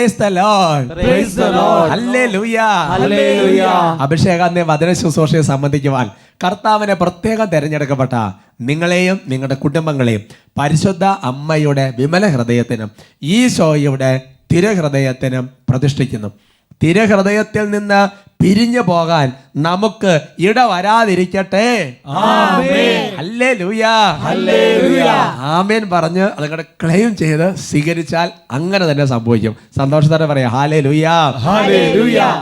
Price the Lord, hallelujah. അഭിഷേകാന്ത വചന ശുശ്രൂഷയെ സംബന്ധിക്കുവാൻ കർത്താവിനെ പ്രത്യേകം തിരഞ്ഞെടുക്കപ്പെട്ട നിങ്ങളെയും നിങ്ങളുടെ കുടുംബങ്ങളെയും പരിശുദ്ധ അമ്മയുടെ വിമല ഹൃദയത്തിനും ഈശോയുടെ തിരുഹൃദയത്തിനും പ്രതിഷ്ഠിക്കുന്നു. തിരുഹൃദയത്തിൽ നിന്ന് പിരിഞ്ഞു പോകാൻ നമുക്ക് ഇടവരാതിരിക്കട്ടെ. ഹല്ലേലൂയ, ആമേൻ പറഞ്ഞ് അതുകൊണ്ട് ക്ലെയിം ചെയ്ത് സ്വീകരിച്ചാൽ അങ്ങനെ തന്നെ സംഭവിക്കും. സന്തോഷത്തോടെ പറയാം ഹല്ലേലൂയ.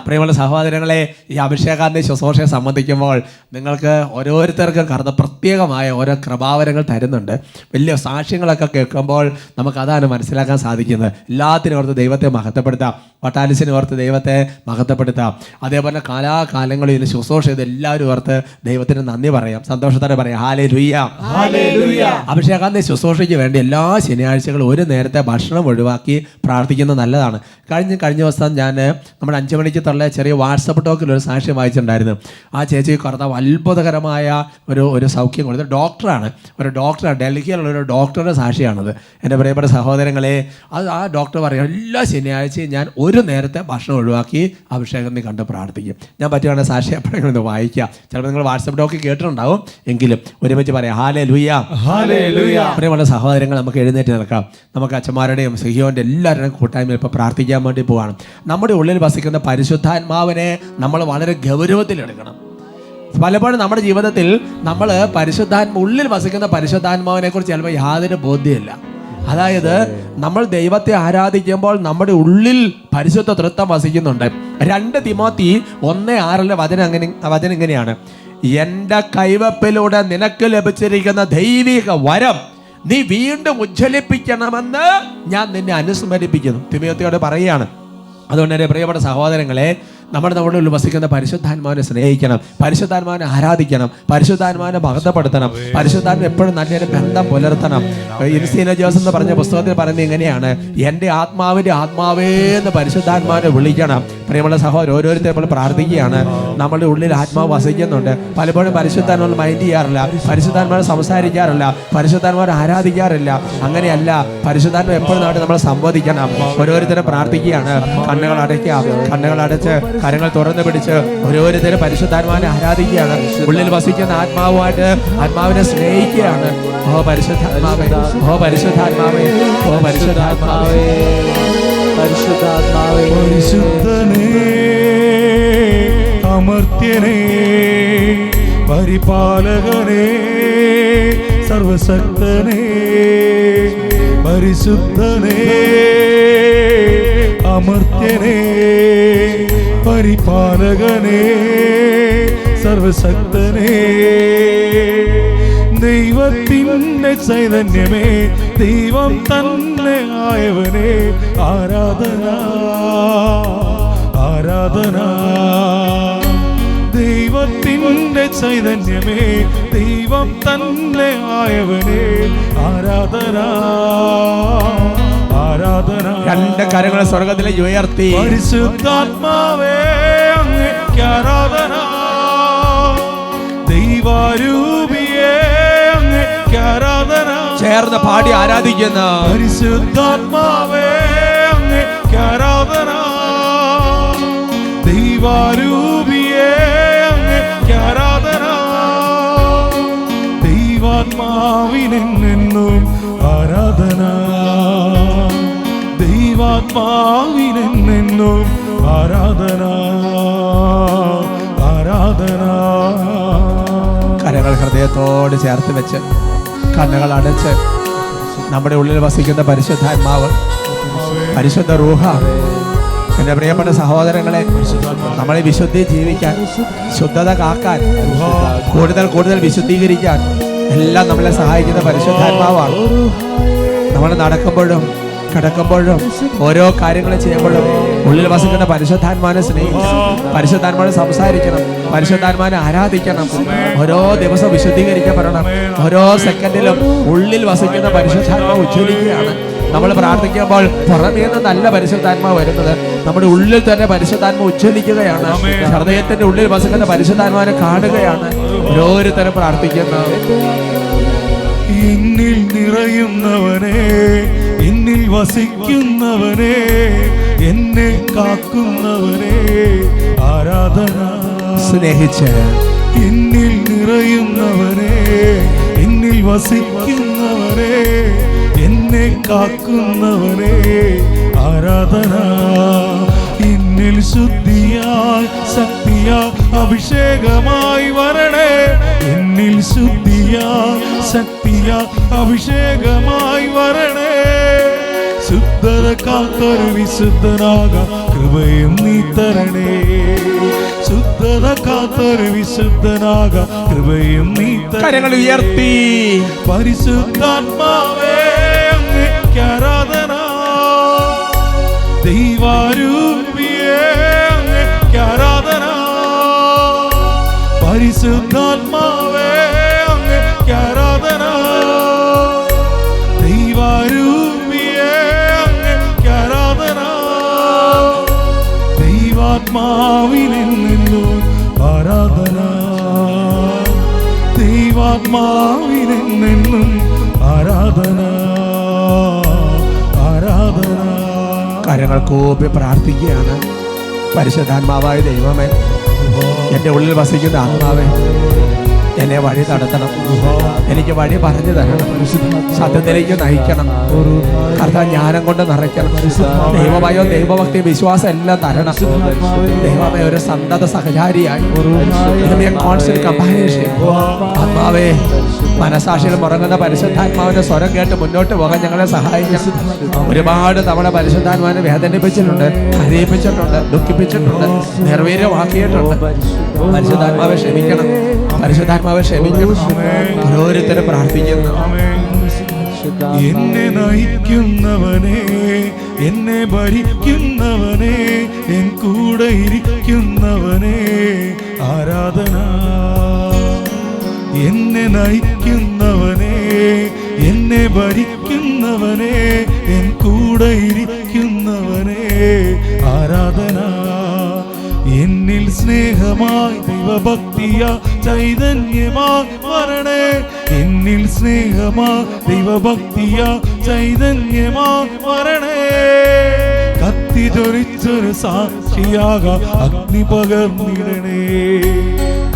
പ്രിയമുള്ള സഹോദരങ്ങളെ, ഈ അഭിഷേകാന്ത ശുശ്രൂഷയെ സംബന്ധിക്കുമ്പോൾ നിങ്ങൾക്ക് ഓരോരുത്തർക്കും കർത്താവ് പ്രത്യേകമായ ഓരോ കൃപാവരങ്ങൾ തരുന്നുണ്ട്. വലിയ സാക്ഷ്യങ്ങളൊക്കെ കേൾക്കുമ്പോൾ നമുക്ക് അതാണ് മനസ്സിലാക്കാൻ സാധിക്കുന്നത്. എല്ലാത്തിനും ഓർത്ത് ദൈവത്തെ മഹത്വപ്പെടുത്താം, വട്ടാലിസിനെ ഓർത്ത് ദൈവത്തെ മഹത്വപ്പെടുത്താം. അതേപോലെ കാലാകാലങ്ങളിൽ ഇതിന് ശുശ്രൂഷ ചെയ്ത് എല്ലാവരും ഓർത്ത് ദൈവത്തിന് നന്ദി പറയാം, സന്തോഷത്തോടെ പറയാം ഹല്ലേലൂയ. അഭിഷേകാന്ത ശുശ്രൂഷയ്ക്ക് വേണ്ടി എല്ലാ ശനിയാഴ്ചകളും ഒരു നേരത്തെ ഭക്ഷണം ഒഴിവാക്കി പ്രാർത്ഥിക്കുന്നത് നല്ലതാണ്. കഴിഞ്ഞ ദിവസം ഞാൻ നമ്മുടെ 5 മണിക്ക് തള്ള ചെറിയ വാട്സപ്പ് ടോക്കിൽ ഒരു സാക്ഷ്യം വായിച്ചിട്ടുണ്ടായിരുന്നു. ആ ചേച്ചി കർത്താവ് അത്ഭുതകരമായ ഒരു സൗഖ്യം കൊടുത്തു. ഒരു ഡോക്ടറാണ്, ഡൽഹിയിലുള്ള ഒരു ഡോക്ടറുടെ സാക്ഷിയാണത്. എൻ്റെ പ്രിയപ്പെട്ട സഹോദരങ്ങളെ, ആ ഡോക്ടർ പറയും എല്ലാ ശനിയാഴ്ചയും ഞാൻ ഒരു നേരത്തെ ഭക്ഷണം ഒഴിവാക്കി അഭിഷേകത്തെ കണ്ട് പ്രാർത്ഥിക്കും. ഞാൻ പറ്റുകയാണെങ്കിൽ സാക്ഷി എപ്പോഴെങ്കിലും ഒന്ന് വായിക്കാം. ചിലപ്പോൾ നിങ്ങൾ വാട്സപ്പ് ടോക്കിൽ കേട്ടിട്ടുണ്ടാവും, എങ്കിലും ഒരുമിച്ച് പറയാം ഹല്ലേലൂയ. പ്രിയമുള്ള സഹോദരങ്ങൾ, നമുക്ക് എഴുന്നേറ്റ് നിൽക്കാം. നമുക്ക് അച്ഛന്മാരുടെയും സിഹിയോൻ്റെ എല്ലാവരുടെയും കൂട്ടായ്മയിൽ ഇപ്പോൾ പ്രാർത്ഥിക്കാൻ വേണ്ടി പോവാണ്. നമ്മുടെ ഉള്ളിൽ വസിക്കുന്ന പരിശുദ്ധാത്മാവിനെ നമ്മൾ വളരെ ഗൗരവത്തിലെടുക്കണം. പലപ്പോഴും നമ്മുടെ ജീവിതത്തിൽ നമ്മൾ ഉള്ളിൽ വസിക്കുന്ന പരിശുദ്ധാത്മാവിനെ കുറിച്ച് ചിലപ്പോൾ യാതൊരു ബോധ്യമില്ല. അതായത് നമ്മൾ ദൈവത്തെ ആരാധിക്കുമ്പോൾ നമ്മുടെ ഉള്ളിൽ പരിശുദ്ധ തൃത്വം വസിക്കുന്നുണ്ട്. 2 തിമോത്തി 1:6 വചനം ഇങ്ങനെയാണ്: എൻ്റെ കൈവപ്പിലൂടെ നിനക്ക് ലഭിച്ചിരിക്കുന്ന ദൈവിക വരം നീ വീണ്ടും ഉജ്ജ്വലിപ്പിക്കണമെന്ന് ഞാൻ നിന്നെ അനുസ്മരിപ്പിക്കുന്നു. തിമോത്തിയോട് പറയുകയാണ്. അതുകൊണ്ട് എൻ്റെ പ്രിയപ്പെട്ട സഹോദരങ്ങളെ, നമ്മുടെ ഉള്ളിൽ വസിക്കുന്ന പരിശുദ്ധാത്മാവിനെ സ്നേഹിക്കണം, പരിശുദ്ധാത്മാവിനെ ആരാധിക്കണം, പരിശുദ്ധാത്മാവിനെ മഹത്വപ്പെടുത്തണം, പരിശുദ്ധാത്മ എപ്പോഴും നല്ലൊരു ബന്ധം പുലർത്തണം. ഇൻസ്റ്റീന ജോസ് എന്ന് പറഞ്ഞ പുസ്തകത്തിൽ പറയുന്നത് ഇങ്ങനെയാണ്: എൻ്റെ ആത്മാവിൻ്റെ ആത്മാവേ എന്ന് പരിശുദ്ധാത്മാവിനെ വിളിക്കണം. പ്രിയമുള്ള സഹോദരൻ, ഓരോരുത്തരും നമ്മൾ പ്രാർത്ഥിക്കുകയാണ്. നമ്മുടെ ഉള്ളിൽ ആത്മാവ് വസിക്കുന്നുണ്ട്. പലപ്പോഴും പരിശുദ്ധാത്മാവ് മൈൻഡ് ചെയ്യാറില്ല, പരിശുദ്ധാത്മാവ് സംസാരിക്കാറില്ല, പരിശുദ്ധാത്മാവിനെ ആരാധിക്കാറില്ല. അങ്ങനെയല്ല, പരിശുദ്ധാത്മാവ് എപ്പോഴും നമ്മൾ സംവദിക്കണം. ഓരോരുത്തരും പ്രാർത്ഥിക്കുകയാണ്. കണ്ണുകളടച്ച് കരങ്ങൾ തുറന്നു പിടിച്ച് ഓരോരുത്തരും പരിശുദ്ധാത്മാവിനെ ആരാധിക്കുകയാണ്. ഉള്ളിൽ വസിക്കുന്ന ആത്മാവുമായിട്ട് ആത്മാവിനെ സ്നേഹിക്കുകയാണ്. ഓ പരിശുദ്ധാത്മാവേ, ഓ പരിശുദ്ധാത്മാവേ, ഓ പരിശുദ്ധാത്മാവേ, പരിശുദ്ധാത്മാവേ, പരിശുദ്ധനേ, അമർത്യനേ, പരിപാലകനേ, സർവശക്തനേ, പരിശുദ്ധനേ, അമർത്യനേ, പരിപാലകനേ, സർവശക്തനേ, ദൈവത്തിൻ്റെ ചൈതന്യമേ, ദൈവം തന്നെ ആയവനേ, ആരാധന ആരാധന. ദൈവത്തിൻ്റെ ചൈതന്യമേ, ദൈവം തന്നെ ആയവനേ, ആരാധന ആരാധന. 2 കരങ്ങൾ സ്വർഗത്തിലേക്ക് ഉയർത്തി പരിശുദ്ധാത്മാവേ അങ്ങേക്ക് ആരാധന, ദൈവാരൂപിയേ അങ്ങേക്ക് ആരാധന. ചേർന്ന് പാടി ആരാധിക്കുന്ന പരിശുദ്ധാത്മാവേ അങ്ങേക്ക് ആരാധന, ദൈവാരൂപിയേ അങ്ങേക്ക് ആരാധന. ദൈവാത്മാവിനെന്നും ആരാധന, ദൈവാത്മാവിനെന്നും ആരാധന ആരാധന. കരങ്ങൾ ഹൃദയത്തോട് ചേർത്ത് വെച്ച് കണ്ണുകൾ അടച്ച് നമ്മുടെ ഉള്ളിൽ വസിക്കുന്ന പരിശുദ്ധാത്മാവ്, പരിശുദ്ധ റൂഹ, എൻ്റെ പ്രിയപ്പെട്ട സഹോദരങ്ങളെ, നമ്മളെ വിശുദ്ധി ജീവിക്കാൻ, ശുദ്ധത കാക്കാൻ, കൂടുതൽ വിശുദ്ധീകരിക്കാൻ എല്ലാം നമ്മളെ സഹായിക്കുന്ന പരിശുദ്ധാത്മാവാണ്. നമ്മൾ നടക്കുമ്പോഴും കിടക്കുമ്പോഴും ഓരോ കാര്യങ്ങൾ ചെയ്യുമ്പോഴും ഉള്ളിൽ വസിക്കുന്ന പരിശുദ്ധാത്മാവിനെ സ്നേഹിക്കണം, പരിശുദ്ധാത്മാവിനെ സംസാരിക്കണം, പരിശുദ്ധാത്മാവിനെ ആരാധിക്കണം. ഓരോ ദിവസവും വിശുദ്ധീകരിക്കപ്പെടണം. ഓരോ സെക്കൻഡിലും ഉള്ളിൽ വസിക്കുന്ന പരിശുദ്ധാത്മാവ് ഉജ്ജ്വലിക്കുകയാണ്. നമ്മൾ പ്രാർത്ഥിക്കുമ്പോൾ പുറമേ നിന്ന് നല്ല പരിശുദ്ധാത്മാവ് വരുന്നത് നമ്മുടെ ഉള്ളിൽ തന്നെ പരിശുദ്ധാത്മാവ് ഉജ്ജ്വലിക്കുകയാണ്. ഹൃദയത്തിന്റെ ഉള്ളിൽ വസിക്കുന്ന പരിശുദ്ധാത്മാവിനെ കാണുകയാണ്. ഓരോരുത്തരും പ്രാർത്ഥിക്കുന്നു. എന്നിൽ നിറയുന്നവനെ, എന്നിൽ വസിക്കുന്നവനെ, എന്നെ കാക്കുന്നവനെ ആരാധന. സ്നേഹിച്ച് എന്നിൽ നിറയുന്നവനെ, എന്നിൽ വസിക്കുന്നവനെ, എന്നെ കാക്കുന്നവനെ ആരാധന. എന്നിൽ ശുദ്ധിയായി ശക്തിയായി അഭിഷേകമായി വരണേ, എന്നിൽ ശുദ്ധിയായി ശക്തിയായി അഭിഷേകമായി വരണേ. ശുദ്ധത കാത്തൊരു വിശുദ്ധനാകാം കൃപയും നീ തരണേ, ശുദ്ധത കാത്തൊരു വിശുദ്ധനാകാം കൃപയും നീ തരണേ. കരങ്ങൾ ഉയർത്തി പരിശുദ്ധാത്മാവേ അങ്ങേയ്ക്ക് ആരാധന, ദൈവാരൂപിയേ അങ്ങേയ്ക്ക് ആരാധന, പരിശുദ്ധാത്മാവേ അങ്ങേയ്ക്ക് ആരാധന, ദൈവാരൂപിയേ അങ്ങേയ്ക്ക് ആരാധന. ദൈവാത്മാവിനിൽ നിന്നും ആരാധന, ദൈവാത്മാവിനിൽ നിന്നും ആരാധന, ആരാധന. കരങ്ങൾ കൂപ്പി പ്രാർത്ഥിക്കുകയാണ്. പരിശുദ്ധാത്മാവായ ദൈവമേ, എൻ്റെ ഉള്ളിൽ വസിക്കുന്ന ആത്മാവേ, എന്നെ വഴി നടത്തണം, എനിക്ക് വഴി പറഞ്ഞു തരണം, സത്യത്തിലേക്ക് നയിക്കണം. കർത്താവ് ജ്ഞാനം കൊണ്ട് നിറയ്ക്കണം, ദൈവമയോ ദൈവഭക്തി വിശ്വാസം എല്ലാം തരണം. ദൈവമേ, ഒരു സന്തത സഹചാരിയായി കോൺസ്റ്റന്റ് കമ്പാനിയൻഷിപ്പ് ആത്മാവേ, മനസാക്ഷിയിൽ മുറങ്ങുന്ന പരിശുദ്ധാത്മാവിന്റെ സ്വരം കേട്ട് മുന്നോട്ട് പോകാൻ ഞങ്ങളെ സഹായിക്കണം. ഒരുപാട് തവണ പരിശുദ്ധാത്മാവിനെ വേദനിപ്പിച്ചിട്ടുണ്ട്, കരയിപ്പിച്ചിട്ടുണ്ട്, ദുഃഖിപ്പിച്ചിട്ടുണ്ട്, നിർവീര്യമാക്കിയിട്ടുണ്ട്. പരിശുദ്ധാത്മാവെ ക്ഷമിക്കണം, പരിശുദ്ധാത്മാവെ ക്ഷമിക്കണം. ഓരോരുത്തരും പ്രാർത്ഥിക്കുന്നു. എന്നെ നയിക്കുന്നവനെ, എന്നെ ഭരിക്കുന്നവനെ, എൻ കൂടെ ഇരിക്കുന്നവനെ ആരാധന. എന്നെ നയിക്കുന്നവനെ, എന്നെ ഭരിക്കുന്നവനെ, എൻ കൂടെ ഇരിക്കുന്നവനെ ആരാധന. എന്നിൽ സ്നേഹമായി ദൈവഭക്തിയാ ചൈതന്യമായി വരണേ, എന്നിൽ സ്നേഹമായി ദൈവഭക്തിയാ ചൈതന്യമായി വരണേ. കത്തി ജ്വലിച്ചൊരു സാക്ഷിയാകാം അഗ്നി പകർന്നിടണേ,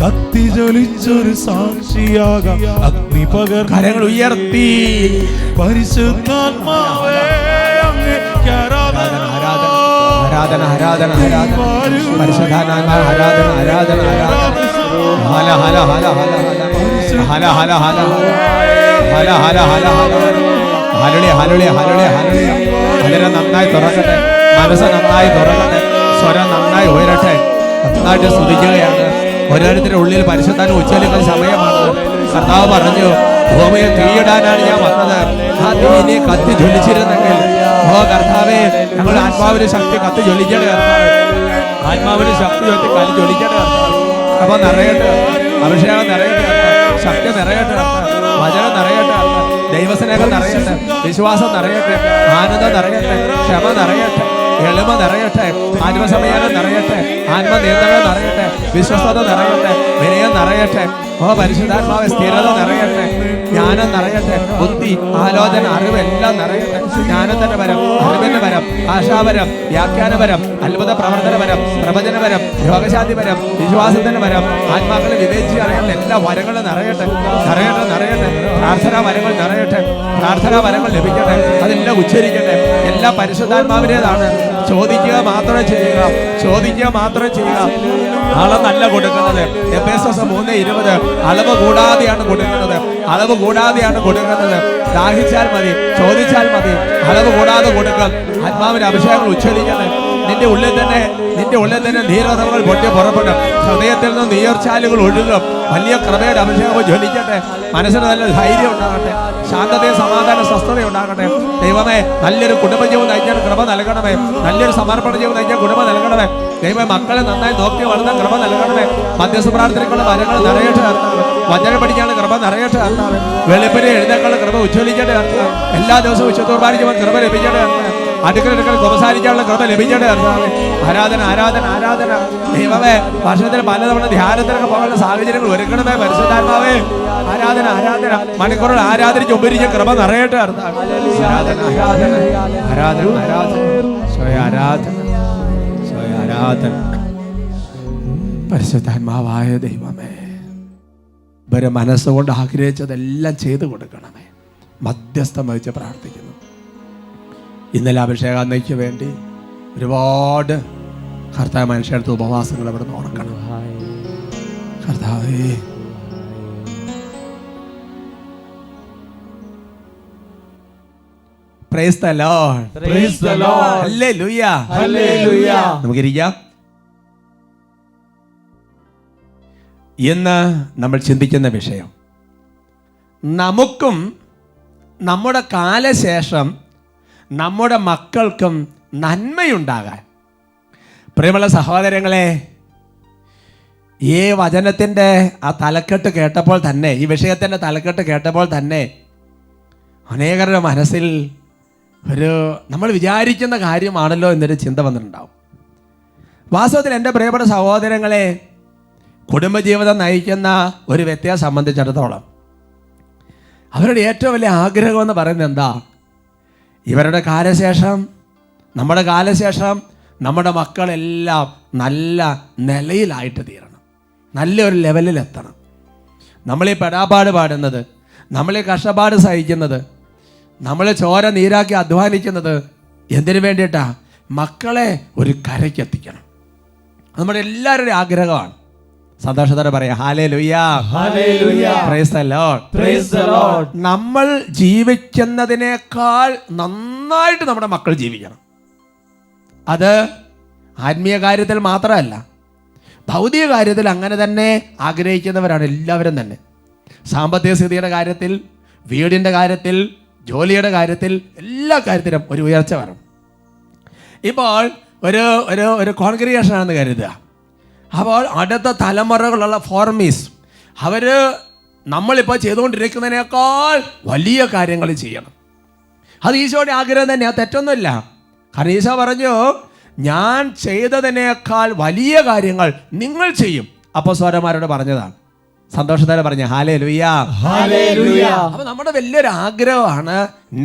കത്തി ജ്വലിച്ചൊരു സാക്ഷിയാകാം അഗ്നി കരങ്ങൾ ഉയർത്തി പരിശുദ്ധാത്മാവേ അങ്ങേയ്ക്ക് ആരാധന, ആരാധന, ആരാധന, ആരാധന, പരിശുദ്ധാത്മാവേ ആരാധന, ആരാധന, ആരാധന. ഹല ഹല ഹല ഹല ഹല ഹല ഹല ഹല ഹല ഹല ഹലളി ഹലളി ഹലളി ഹലളി. അതിനെ നന്നായി തുറക്കട്ടെ, മനസ്സ് നന്നായി തുറക്കട്ടെ, സ്വരം നന്നായി ഉയരട്ടെ. നന്നായിട്ട് സ്തുതിക്കുകയാണ്. ഓരോരുത്തരുടെ ഉള്ളിൽ പരിശുദ്ധാത്മാവ് ഉച്ചരിക്കുന്ന സമയമാണ്. കർത്താവ് പറഞ്ഞു, ഭൂമിയിൽ തീയിടാനാണ് ഞാൻ വന്നത്, ആ തീ ഇനി കത്തി ജ്വലിച്ചിരുന്നെങ്കിൽ. ഓ കർത്താവേ, ഞങ്ങളുടെ ആത്മാവിന് ശക്തി കത്തി ജ്വലിക്കട്ടെ കർത്താവേ, ആത്മാവിന് ശക്തി കത്തി ജ്വലിക്കട്ടെ കർത്താവേ. അപ്പൊ നിറയട്ടെ, അഭിഷേകം നിറയട്ടെ, ശക്തി നിറയട്ടെ, വചനം നിറയട്ടെ, ദൈവസ്നേഹം നിറയട്ടെ, വിശ്വാസം നിറയട്ടെ, ആനന്ദം നിറയട്ടെ, ക്ഷമ നിറയട്ടെ, എളിമ നിറയട്ടെ, ആത്മസമയം നിറയട്ടെ, ആത്മനിയന്ത്രണം നിറയട്ടെ, വിശ്വസ്തത നിറയട്ടെ, വിനയം നിറയട്ടെ. ഓ പരിശുദ്ധാത്മാവേ, സ്ഥിരത നിറയട്ടെ, ജ്ഞാനം നിറയട്ടെ, ബുദ്ധി, ആലോചന, അറിവ് എല്ലാം നിറയട്ടെ. ജ്ഞാനത്തിന്റെ വരം, അറിവിന്റെ വരം, ഭാഷാപരം, വ്യാഖ്യാനപരം, അത്ഭുത പ്രവർത്തനപരം, പ്രവചനപരം, രോഗശാന്തിപരം, വിശ്വാസത്തിന്റെ വരം, ആത്മാക്കളെ വിവേചിച്ച് അറിയാനുള്ള എല്ലാ വരങ്ങളും നിറയട്ടെ, നിറയട്ടെ, നിറയട്ടെ. പ്രാർത്ഥനാ വരങ്ങൾ നിറയട്ടെ, പ്രാർത്ഥനാ വരങ്ങൾ ലഭിക്കട്ടെ, അതെല്ലാം ഉച്ചരിക്കട്ടെ. എല്ലാം പരിശുദ്ധാത്മാവിൻ്റെതാണ്. ചോദിക്കുക മാത്രം ചെയ്യുക, ചോദിക്കുക മാത്രം ചെയ്യുക. അളന്നല്ല കൊടുക്കുന്നത്. എഫേസോസ് 3:20 അളവ് കൂടാതെയാണ് കൊടുക്കുന്നത്, അളവ് കൂടാതെയാണ് കൊടുക്കുന്നത്. ദാഹിച്ചാൽ മതി, ചോദിച്ചാൽ മതി, അളവ് കൂടാതെ കൊടുക്കാം. ആത്മാവിന്റെ അഭിഷേകങ്ങൾ ഉച്ചരിക്കട്ടെ. നിന്റെ ഉള്ളിൽ തന്നെ ധീരതകൾ പൊട്ടി പുറപ്പെടും. ഹൃദയത്തിൽ നിന്ന് നീർച്ചാലുകൾ ഒഴുകും. വലിയ കൃപയുടെ അഭിഷേകം ജ്വലിക്കട്ടെ. മനസ്സിന് നല്ല ധൈര്യം ഉണ്ടാകട്ടെ, ശാന്തതയും സമാധാന സ്വസ്ഥത ഉണ്ടാകട്ടെ. ദൈവമേ, നല്ലൊരു കുടുംബജീവൻ നയിക്കാൻ കൃപ നൽകണമേ, നല്ലൊരു സമർപ്പണ ജീവൻ നയിക്കാൻ കൃപ നൽകണമേ. ദൈവമേ, മക്കളെ നന്നായി നോക്കി വളർത്താൻ കൃപ നൽകണമേ. മധ്യസ്ഥ പ്രാർത്ഥനയ്ക്കുള്ള വരങ്ങൾ നിറയട്ടെ കർത്താവേ, വചനം പഠിക്കാനുള്ള കൃപ നിറയട്ടെ കർത്താവേ. വെളുപ്പിനെ എഴുന്നേൽക്കാനുള്ള കൃപ ഉജ്ജ്വലിക്കട്ടെ കർത്താവേ. എല്ലാ ദിവസവും വിശുദ്ധ കുർബാനയ്ക്ക് കൃപ ലഭിക്കട്ടെ കർത്താവേ. അടുക്കള സംസാരിക്കാനുള്ള കൃപ ലഭിക്കട്ടെ കർത്താവേ. ആരാധന ആരാധന ആരാധന. ദൈവമേ, വർഷത്തിൽ പലതവണ ധ്യാനത്തിനൊക്കെ പോകാനുള്ള സാഹചര്യങ്ങൾ ഒരുക്കണമേ പരിശുദ്ധാത്മാവേ. ആരാധന ആരാധന. മണിക്കൂറുകൾ ആരാധനയ്ക്ക് ഉപരിച്ച് കൃപ നിറയട്ടെ കർത്താവേ. ആരാധന ആരാധന ആരാധന ആരാധന സ്വയ ആരാധന സ്വയ ആരാധന. പരിശുദ്ധാത്മാവായ ദൈവമേ, ഇവരെ മനസ്സുകൊണ്ട് ആഗ്രഹിച്ചതെല്ലാം ചെയ്തു കൊടുക്കണമേ. മധ്യസ്ഥം വഹിച്ച് പ്രാർത്ഥിക്കുന്നു. ഇന്നലെ അഭിഷേകാന്നയ്ക്ക് വേണ്ടി ഒരുപാട് കർത്താവ് മനുഷ്യടുത്ത് ഉപവാസങ്ങൾ അവിടെ നിന്ന് ഉറക്കണം. കർത്താവേ, price the Lord. Praise the Lord. Hallelujah. Hallelujah. നമുക്കിരിക്കാം. ഇന്ന് നമ്മൾ ചിന്തിക്കുന്ന വിഷയം, നമുക്കും നമ്മുടെ കാലശേഷം നമ്മുടെ മക്കൾക്കും നന്മയുണ്ടാകാൻ. പ്രിയമുള്ള സഹോദരങ്ങളെ, ഈ വചനത്തിൻ്റെ ആ തലക്കെട്ട് കേട്ടപ്പോൾ തന്നെ, ഈ വിഷയത്തിൻ്റെ തലക്കെട്ട് കേട്ടപ്പോൾ തന്നെ അനേകരുടെ മനസ്സിൽ നമ്മൾ വിചാരിക്കുന്ന കാര്യമാണല്ലോ എന്നൊരു ചിന്ത വന്നിട്ടുണ്ടാവും. വാസ്തവത്തിൽ എൻ്റെ പ്രിയപ്പെട്ട സഹോദരങ്ങളെ, കുടുംബജീവിതം നയിക്കുന്ന ഒരു വ്യക്തിയെ സംബന്ധിച്ചിടത്തോളം അവരുടെ ഏറ്റവും വലിയ ആഗ്രഹം എന്ന് പറയുന്നത് എന്താ? ഇവരുടെ കാലശേഷം, നമ്മുടെ കാലശേഷം നമ്മുടെ മക്കളെല്ലാം നല്ല നിലയിലായിട്ട് തീരണം, നല്ലൊരു ലെവലിലെത്തണം. നമ്മളീ പെടാപ്പാട് പാടുന്നത്, നമ്മളീ കഷ്ടപ്പാട് സഹിക്കുന്നത്, നമ്മൾ ചോര നീരാക്കി അധ്വാനിക്കുന്നത് എന്തിനു വേണ്ടിയിട്ടാ? മക്കളെ ഒരു കരയ്ക്കെത്തിക്കണം. നമ്മുടെ എല്ലാവരുടെയും ആഗ്രഹമാണ്. സന്തോഷത്തോടെ പറയാം hallelujah. Hallelujah. Price the Lord. Praise the Lord. നമ്മൾ ജീവിക്കുന്നതിനേക്കാൾ നന്നായിട്ട് നമ്മുടെ മക്കൾ ജീവിക്കണം. അത് ആത്മീയ കാര്യത്തിൽ മാത്രമല്ല, ഭൗതിക കാര്യത്തിൽ അങ്ങനെ തന്നെ ആഗ്രഹിക്കുന്നവരാണ് എല്ലാവരും തന്നെ. സാമ്പത്തിക സ്ഥിതിയുടെ കാര്യത്തിൽ, വീടിൻ്റെ കാര്യത്തിൽ, ജോലിയുടെ കാര്യത്തിൽ, എല്ലാ കാര്യത്തിലും ഒരു ഉയർച്ച വരണം. ഇപ്പോൾ ഒരു ഒരു ഒരു കോൺഗ്രിഗേഷൻ ആണെന്ന് കരുതുക. അപ്പോൾ അടുത്ത തലമുറകളുള്ള ഫോർമീസ് അവർ നമ്മളിപ്പോൾ ചെയ്തുകൊണ്ടിരിക്കുന്നതിനേക്കാൾ വലിയ കാര്യങ്ങൾ ചെയ്യണം. അത് ഈശോയുടെ ആഗ്രഹം തന്നെയാണ്, തെറ്റൊന്നുമില്ല. കാരണം ഈശോ പറഞ്ഞു, ഞാൻ ചെയ്തതിനേക്കാൾ വലിയ കാര്യങ്ങൾ നിങ്ങൾ ചെയ്യും. അപ്പോസ്തലന്മാരോട് പറഞ്ഞതാണ്. സന്തോഷത്തോടെ പറഞ്ഞ ഹല്ലേലൂയ. Hallelujah. അപ്പൊ നമ്മുടെ വലിയൊരു ആഗ്രഹമാണ്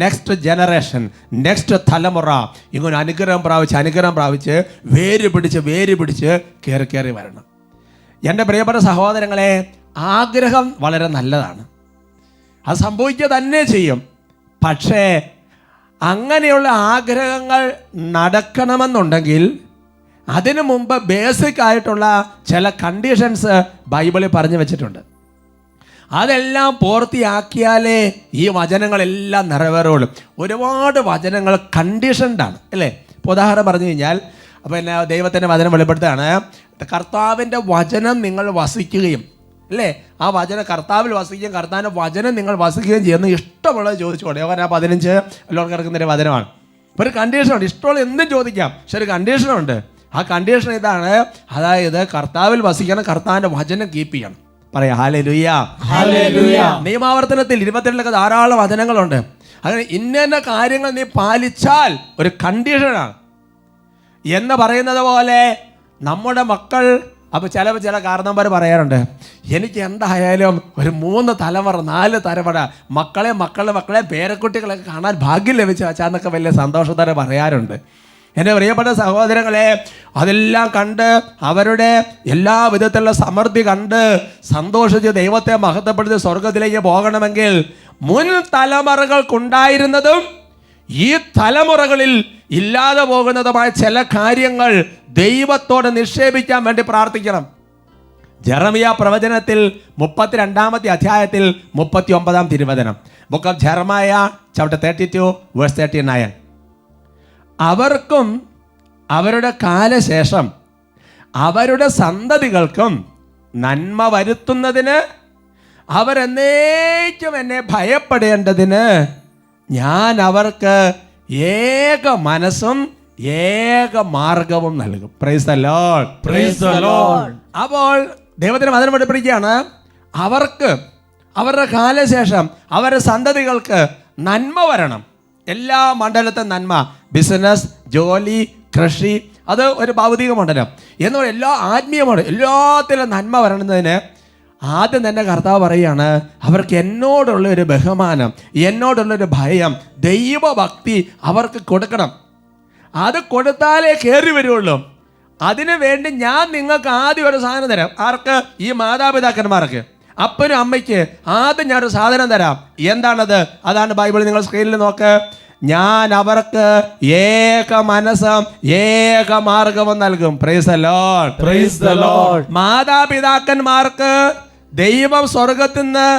നെക്സ്റ്റ് ജനറേഷൻ, നെക്സ്റ്റ് തലമുറ ഇങ്ങനെ അനുഗ്രഹം പ്രാപിച്ച് വേര് പിടിച്ച് കയറി വരണം. എൻ്റെ പ്രിയപ്പെട്ട സഹോദരങ്ങളെ, ആഗ്രഹം വളരെ നല്ലതാണ്, അത് സംഭവിക്കുക തന്നെ ചെയ്യും. പക്ഷേ അങ്ങനെയുള്ള ആഗ്രഹങ്ങൾ നടക്കണമെന്നുണ്ടെങ്കിൽ അതിനു മുമ്പ് ബേസിക് ആയിട്ടുള്ള ചില കണ്ടീഷൻസ് ബൈബിളിൽ പറഞ്ഞു വെച്ചിട്ടുണ്ട്. അതെല്ലാം പൂർത്തിയാക്കിയാലേ ഈ വചനങ്ങളെല്ലാം നിറവേറുള്ളൂ. ഒരുപാട് വചനങ്ങൾ കണ്ടീഷൻഡാണ് അല്ലേ? ഇപ്പോൾ ഉദാഹരണം പറഞ്ഞു കഴിഞ്ഞാൽ, പിന്നെ ദൈവത്തിൻ്റെ വചനം വെളിപ്പെടുത്തുകയാണ്, കർത്താവിൻ്റെ വചനം നിങ്ങൾ വസിക്കുകയും അല്ലേ, ആ വചനം കർത്താവിൽ വസിക്കുകയും കർത്താവിൻ്റെ വചനം നിങ്ങൾ വസിക്കുകയും ചെയ്യുന്ന ഇഷ്ടമുള്ളത് ചോദിച്ചോളൂ. യോഹന്നാൻ 15 എല്ലാം കിടക്കുന്നൊരു വചനമാണ്. ഇപ്പോൾ ഒരു കണ്ടീഷനുണ്ട്, ഇഷ്ടമുള്ള എന്തും ചോദിക്കാം, പക്ഷെ ഒരു കണ്ടീഷനുണ്ട്. ആ കണ്ടീഷൻ ഇതാണ്, അതായത് കർത്താവിൽ വസിക്കണം, കർത്താവിൻ്റെ വചനം കീപ്പ് ചെയ്യണം. പറയാം ഹല്ലേലൂയ. Hallelujah. നിയമാവർത്തനത്തിൽ 22 ധാരാളം വചനങ്ങളുണ്ട്. അങ്ങനെ ഇന്ന കാര്യങ്ങൾ നീ പാലിച്ചാൽ ഒരു കണ്ടീഷനാണ് എന്ന് പറയുന്നത് പോലെ നമ്മുടെ മക്കൾ. അപ്പോൾ ചില കാരണവന്മാർ പറയാറുണ്ട്, എനിക്ക് എന്തായാലും ഒരു 3 തലമുറ 4 തലമുറ മക്കളെ പേരക്കുട്ടികളൊക്കെ കാണാൻ ഭാഗ്യം ലഭിച്ചു വച്ചാന്നൊക്കെ വലിയ സന്തോഷത്തോടെ പറയാറുണ്ട്. എൻ്റെ പ്രിയപ്പെട്ട സഹോദരങ്ങളെ, അതെല്ലാം കണ്ട് അവരുടെ എല്ലാ വിധത്തിലുള്ള സമൃദ്ധി കണ്ട് സന്തോഷിച്ച് ദൈവത്തെ മഹത്വപ്പെടുത്തി സ്വർഗത്തിലേക്ക് പോകണമെങ്കിൽ മുൻ തലമുറകൾക്കുണ്ടായിരുന്നതും ഈ തലമുറകളിൽ ഇല്ലാതെ പോകുന്നതുമായ ചില കാര്യങ്ങൾ ദൈവത്തോട് നിക്ഷേപിക്കാൻ വേണ്ടി പ്രാർത്ഥിക്കണം. ജെറമിയ പ്രവചനത്തിൽ 32-ാമത്തെ അധ്യായത്തിൽ 39-ാം തിരുവചനം, book of Jeremiah chapter 32 verse 39. അവർക്കും അവരുടെ കാലശേഷം അവരുടെ സന്തതികൾക്കും നന്മ വരുത്തുന്നതിന് അവരെന്നേക്കും എന്നെ ഭയപ്പെടേണ്ടതിന് ഞാൻ അവർക്ക് ഏക മനസ്സും ഏക മാർഗവും നൽകും. Price the Lord. Praise the Lord. അപ്പോൾ ദൈവത്തിന് വചനം പഠിപ്പിക്കുകയാണ്, അവർക്ക് അവരുടെ കാലശേഷം അവരുടെ സന്തതികൾക്ക് നന്മ വരണം. എല്ലാ മണ്ഡലത്തെ നന്മ, ബിസിനസ്, ജോലി, കൃഷി, അത് ഒരു ഭൗതിക മണ്ഡലം എന്ന് പറയുന്ന എല്ലാ ആത്മീയമാണ്. എല്ലാത്തിലും നന്മ വരണതിന് ആദ്യം തന്നെ കർത്താവ് പറയുകയാണ്, അവർക്ക് എന്നോടുള്ള ഒരു ബഹുമാനം, എന്നോടുള്ളൊരു ഭയം, ദൈവഭക്തി അവർക്ക് കൊടുക്കണം. അത് കൊടുത്താലേ കയറി വരുള്ളൂ. അതിനു വേണ്ടി ഞാൻ നിങ്ങൾക്ക് ആദ്യം ഒരു സാധനം തരാം. ആർക്ക്? ഈ മാതാപിതാക്കന്മാർക്ക്, അപ്പനും അമ്മയ്ക്ക് ആദ്യം ഞാനൊരു സാധനം തരാം. എന്താണത്? അതാണ് ബൈബിൾ. നിങ്ങൾ സ്ക്രീനിൽ നോക്ക്. ഞാൻ അവർക്ക് ഏക മനസ്സും ഏക മാർഗവും നൽകും. Price the Lord. Praise the Lord. മാതാപിതാക്കന്മാർക്ക് ദൈവം സ്വർഗത്തിൽ നിന്ന്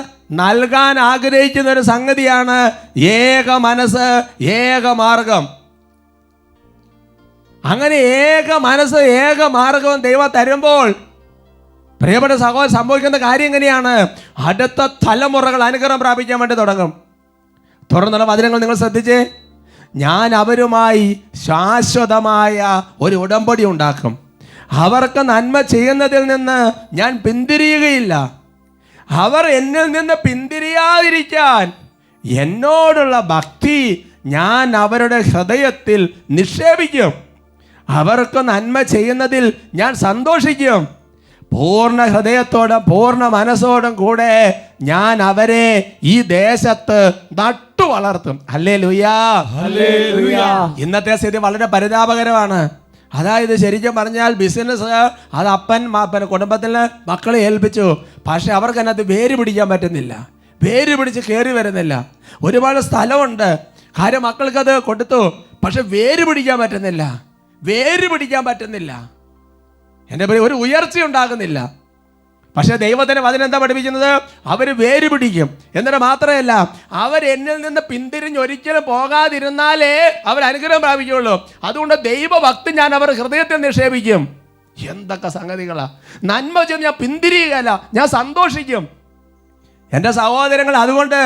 നൽകാൻ ആഗ്രഹിക്കുന്ന ഒരു സംഗതിയാണ് ഏക മനസ്സ്, ഏക മാർഗം. അങ്ങനെ ഏക മനസ്സ്, ഏക മാർഗവും ദൈവം തരുമ്പോൾ പ്രിയപ്പെട്ട സഹോദരൻ, സംഭവിക്കുന്ന കാര്യം എങ്ങനെയാണ്? അടുത്ത തലമുറകൾ അനുഗ്രഹം പ്രാപിക്കാൻ വേണ്ടി തുടങ്ങും. തുടർന്നുള്ള വചനങ്ങൾ നിങ്ങൾ ശ്രദ്ധിച്ചേ. ഞാൻ അവരുമായി ശാശ്വതമായ ഒരു ഉടമ്പടി ഉണ്ടാക്കും. അവർക്ക് നന്മ ചെയ്യുന്നതിൽ നിന്ന് ഞാൻ പിന്തിരിയുകയില്ല. അവർ എന്നിൽ നിന്ന് പിന്തിരിയാതിരിക്കാൻ എന്നോടുള്ള ഭക്തി ഞാൻ അവരുടെ ഹൃദയത്തിൽ നിക്ഷേപിക്കും. അവർക്ക് നന്മ ചെയ്യുന്നതിൽ ഞാൻ സന്തോഷിക്കും. പൂർണ്ണ ഹൃദയത്തോടും പൂർണ്ണ മനസ്സോടും കൂടെ ഞാൻ അവരെ ഈ ദേശത്ത് നട്ടു വളർത്തും. ഹല്ലേലൂയാ. Hallelujah. ഇന്നത്തെ സ്ഥിതി വളരെ പരിതാപകരമാണ്. അതായത് ശരിക്കും പറഞ്ഞാൽ ബിസിനസ് അത് അപ്പൻ കുടുംബത്തിൽ മക്കളെ ഏൽപ്പിച്ചു, പക്ഷെ അവർക്ക് അതിനകത്ത് വേര് പിടിക്കാൻ പറ്റുന്നില്ല, വേര് പിടിച്ച് കയറി വരുന്നില്ല. ഒരുപാട് സ്ഥലമുണ്ട്, കാര്യം മക്കൾക്കത് കൊടുത്തു, പക്ഷെ വേര് പിടിക്കാൻ പറ്റുന്നില്ല, വേര് പിടിക്കാൻ പറ്റുന്നില്ല. എൻ്റെ പേര് ഒരു ഉയർച്ച ഉണ്ടാകുന്നില്ല. പക്ഷെ ദൈവത്തിന് അതിനെന്താ പഠിപ്പിക്കുന്നത്? അവർ വേര് പിടിക്കും. എന്നിട്ട് മാത്രമല്ല, അവർ എന്നിൽ നിന്ന് പിന്തിരിഞ്ഞൊരിക്കലും പോകാതിരുന്നാലേ അവർ അനുഗ്രഹം പ്രാപിക്കുകയുള്ളൂ. അതുകൊണ്ട് ദൈവഭക്തി ഞാൻ അവർ ഹൃദയത്തിൽ നിക്ഷേപിക്കും. എന്തൊക്കെ സംഗതികളാ! നന്മ ചെയ്ത് ഞാൻ പിന്തിരിയുകയല്ല, ഞാൻ സന്തോഷിക്കും. എൻ്റെ സഹോദരങ്ങൾ, അതുകൊണ്ട്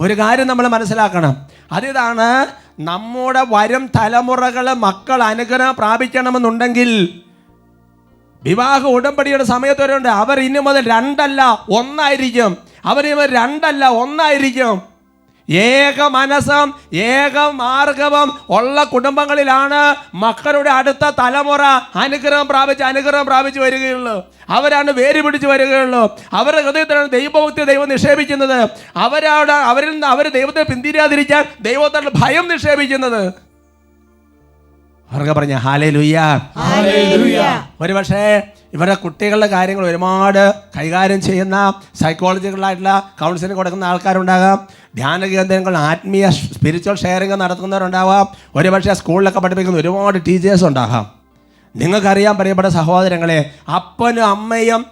ഒരു കാര്യം നമ്മൾ മനസ്സിലാക്കണം. അതിതാണ്, നമ്മുടെ വരും തലമുറകൾ മക്കൾ അനുഗ്രഹം പ്രാപിക്കണമെന്നുണ്ടെങ്കിൽ വിവാഹ ഉടമ്പടിയുടെ സമയത്ത് വരെയുണ്ട്. അവർ ഇനി മുതൽ 2 അല്ല 1 ആയിരിക്കും. അവർ ഇനി മുതൽ 2 അല്ല 1 ആയിരിക്കും. ഏക മനസ്സും ഏക മാർഗവും ഉള്ള കുടുംബങ്ങളിലാണ് മക്കളുടെ അടുത്ത തലമുറ അനുഗ്രഹം പ്രാപിച്ച് വരികയുള്ളൂ. അവരാണ് വേര് പിടിച്ച് വരികയുള്ളൂ. അവരുടെ ഹൃദയത്തിലാണ് ദൈവഭക്തി ദൈവം നിക്ഷേപിക്കുന്നത്. അവരിൽ നിന്ന് അവർ ദൈവത്തെ പിന്തിരിയാതിരിക്കാൻ ദൈവത്തോട് ഭയം നിക്ഷേപിക്കുന്നത്. അവർക്ക് പറഞ്ഞ ഹല്ലേലൂയാ. Hallelujah. ഒരു പക്ഷേ ഇവരുടെ കുട്ടികളുടെ കാര്യങ്ങൾ ഒരുപാട് കൈകാര്യം ചെയ്യുന്ന സൈക്കോളജിക്കലായിട്ടുള്ള കൗൺസിലിംഗ് കൊടുക്കുന്ന ആൾക്കാരുണ്ടാകാം, ധ്യാന കേന്ദ്രങ്ങൾ ആത്മീയ സ്പിരിച്വൽ ഷെയറിംഗ് നടത്തുന്നവരുണ്ടാവാം, ഒരുപക്ഷെ സ്കൂളിലൊക്കെ പഠിപ്പിക്കുന്ന ഒരുപാട് ടീച്ചേഴ്സ് ഉണ്ടാകാം. നിങ്ങൾക്കറിയാം പ്രിയപ്പെട്ട സഹോദരങ്ങളെ, അപ്പനും അമ്മയും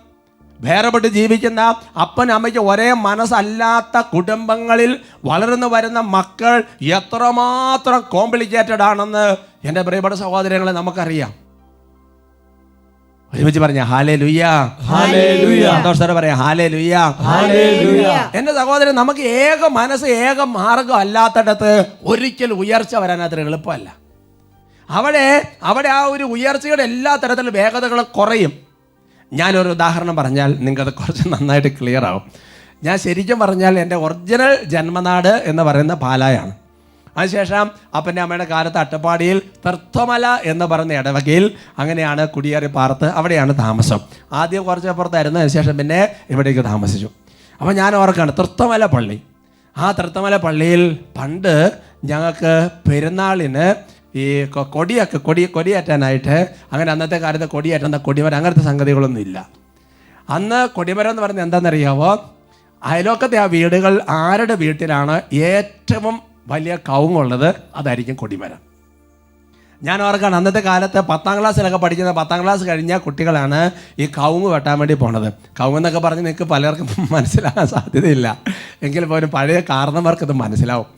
വേർപെട്ട് ജീവിക്കുന്ന അപ്പനും അമ്മയ്ക്ക് ഒരേ മനസ്സല്ലാത്ത കുടുംബങ്ങളിൽ വളർന്നു വരുന്ന മക്കൾ എത്രമാത്രം കോംപ്ലിക്കേറ്റഡ് ആണെന്ന് എൻ്റെ പ്രിയപ്പെട്ട സഹോദരങ്ങളെ നമുക്കറിയാം. ഒരുമിച്ച് പറഞ്ഞ ഹല്ലേലൂയാ. Hallelujah. സന്തോഷത്തോടെ പറയാം ഹല്ലേലൂയാ. Hallelujah. എൻ്റെ സഹോദരൻ, നമുക്ക് ഏക മനസ്സ് ഏക മാർഗം അല്ലാത്തടത്ത് ഒരിക്കലും ഉയർച്ച വരാൻ അത്ര എളുപ്പമല്ല. അവിടെ ആ ഒരു ഉയർച്ചയുടെ എല്ലാ തരത്തിലുള്ള വേഗതകളും കുറയും. ഞാനൊരു ഉദാഹരണം പറഞ്ഞാൽ നിങ്ങൾക്കത് കുറച്ച് നന്നായിട്ട് ക്ലിയർ ആവും. ഞാൻ ശരിക്കും പറഞ്ഞാൽ എൻ്റെ ഒറിജിനൽ ജന്മനാട് എന്ന് പറയുന്ന പാലായാണ്. അതിനുശേഷം അപ്പൻ്റെ അമ്മയുടെ കാലത്ത് അട്ടപ്പാടിയിൽ തൃത്വമല എന്ന് പറയുന്ന ഇടവകയിൽ അങ്ങനെയാണ് കുടിയേറി പാർത്ത് അവിടെയാണ് താമസം. ആദ്യം കുറച്ച് അപ്പുറത്തായിരുന്നു, അതിനുശേഷം പിന്നെ ഇവിടേക്ക് താമസിച്ചു. അപ്പോൾ ഞാൻ ഓർക്കാണ് തൃത്വമല പള്ളി. ആ തൃത്വമല പള്ളിയിൽ പണ്ട് ഞങ്ങൾക്ക് പെരുന്നാളിന് ഈ കൊടിയേറ്റാനായിട്ട്, അങ്ങനെ അന്നത്തെ കാലത്ത് കൊടിയേറ്റുന്ന കൊടിമരം അങ്ങനത്തെ സംഗതികളൊന്നും ഇല്ല. അന്ന് കൊടിമരം എന്ന് പറയുന്നത് എന്താണെന്നറിയാവോ? അയലോക്കത്തെ ആ വീടുകൾ ആരുടെ വീട്ടിലാണ് ഏറ്റവും വലിയ കവുങ്ങുള്ളത് അതായിരിക്കും കൊടിമരം. ഞാൻ ഓർക്കാണ് അന്നത്തെ കാലത്ത് 10ാം ക്ലാസ്സിലൊക്കെ പഠിക്കുന്ന 10ാം ക്ലാസ് കഴിഞ്ഞ കുട്ടികളാണ് ഈ കവുങ്ങ് വെട്ടാൻ വേണ്ടി പോണത്. കവുങ്ങെന്നൊക്കെ പറഞ്ഞ് നിങ്ങൾക്ക് പലർക്കും മനസ്സിലാകാൻ സാധ്യതയില്ല, എങ്കിൽ പോലും പഴയ കാരണന്മാർക്കത് മനസ്സിലാവും.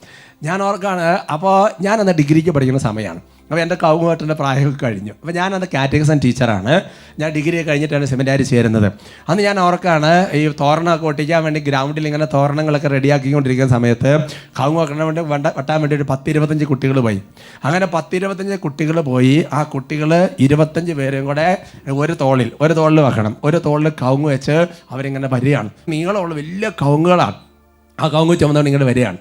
ഞാൻ ഓർക്കാണ്, അപ്പോൾ ഞാനന്ന് ഡിഗ്രിക്ക് പഠിക്കുന്ന സമയമാണ്. അപ്പോൾ എൻ്റെ കവുങ്ങ് വെട്ടേണ്ട പ്രായമൊക്കെ കഴിഞ്ഞു. അപ്പോൾ ഞാനന്ന് കാറ്റഗറിസൺ ടീച്ചറാണ്. ഞാൻ ഡിഗ്രി കഴിഞ്ഞിട്ടാണ് സെമിനാരി ചേരുന്നത്. അന്ന് ഞാൻ ഓർക്കാണ്, ഈ തോരണമൊക്കെ ഒട്ടിക്കാൻ വേണ്ടി ഗ്രൗണ്ടിൽ ഇങ്ങനെ തോരണങ്ങളൊക്കെ റെഡിയാക്കിക്കൊണ്ടിരിക്കുന്ന സമയത്ത് കവുങ്ങ് വെട്ടാൻ വേണ്ടി ഒരു 10-25 കുട്ടികൾ പോയി. അങ്ങനെ 10-25 കുട്ടികൾ പോയി. ആ കുട്ടികൾ 25 പേരും കൂടെ ഒരു തോളിൽ വെക്കണം. ഒരു തോളിൽ കവുങ്ങ് വെച്ച് അവരിങ്ങനെ വരികയാണ്. നീളമുള്ള വലിയ കവുങ്ങുകളാണ്. ആ കവുങ്ങ് ചുമന്നുകൊണ്ട് ഇങ്ങനെ വരികയാണ്.